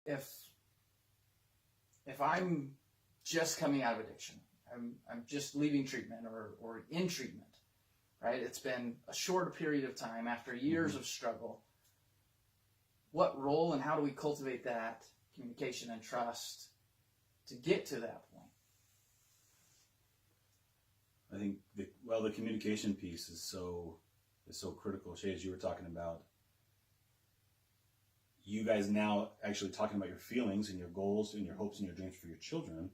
if I'm just coming out of addiction, I'm just leaving treatment or in treatment, right? It's been a short period of time after years of struggle. What role and how do we cultivate that communication and trust to get to that point? I think the communication piece is so critical. Shay, as you were talking about, you guys now actually talking about your feelings and your goals and your hopes and your dreams for your children.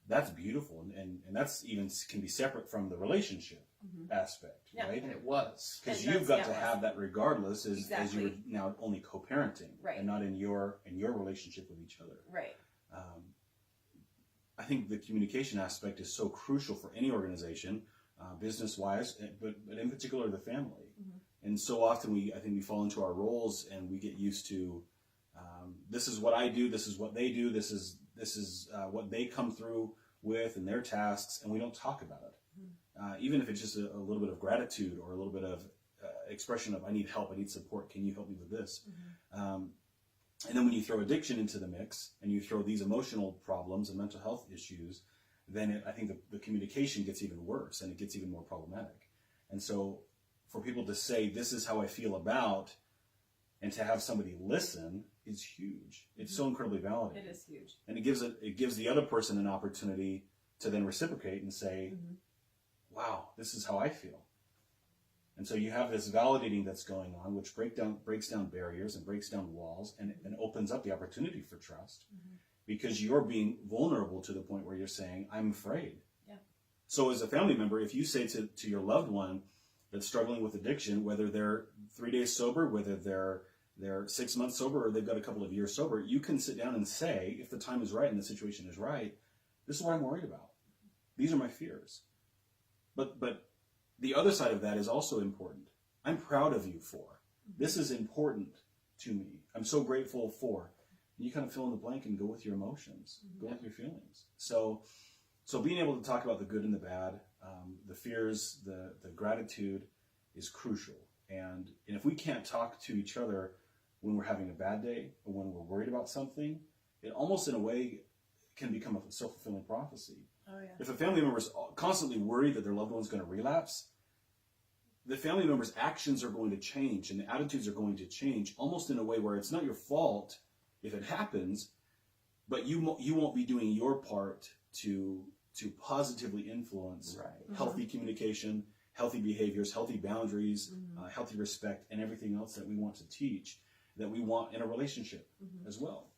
That's beautiful, and that's even can be separate from the relationship aspect, right? And it was. Because you've got to have that regardless as you're now only co-parenting, right, and not in your relationship with each other. Right. I think the communication aspect is so crucial for any organization, business-wise, but in particular the family. And so often I think we fall into our roles and we get used to, this is what I do, this is what they do, this is what they come through with and their tasks, and we don't talk about it. Even if it's just a little bit of gratitude or a little bit of expression of, I need help, I need support, can you help me with this? And then when you throw addiction into the mix and you throw these emotional problems and mental health issues, then I think the communication gets even worse and it gets even more problematic. And so for people to say, this is how I feel about, and to have somebody listen is huge. It's so incredibly validating. It is huge. And it gives the other person an opportunity to then reciprocate and say, wow, this is how I feel. And so you have this validating that's going on, which breaks down barriers and breaks down walls and opens up the opportunity for trust, because you're being vulnerable to the point where you're saying, I'm afraid. Yeah. So as a family member, if you say to your loved one that's struggling with addiction, whether they're 3 days sober, whether they're 6 months sober, or they've got a couple of years sober, you can sit down and say, if the time is right and the situation is right, this is what I'm worried about. These are my fears. But the other side of that is also important. I'm proud of you for. This is important to me. I'm so grateful for. And you kind of fill in the blank and go with your emotions, go with your feelings. So being able to talk about the good and the bad, the fears, the gratitude is crucial. And if we can't talk to each other when we're having a bad day or when we're worried about something, it almost in a way can become a self-fulfilling prophecy. Oh, yeah. If a family member is constantly worried that their loved one's going to relapse, the family member's actions are going to change and the attitudes are going to change, almost in a way where it's not your fault if it happens, but you won't be doing your part to positively influence healthy communication, healthy behaviors, healthy boundaries, healthy respect, and everything else that we want to teach, that we want in a relationship as well.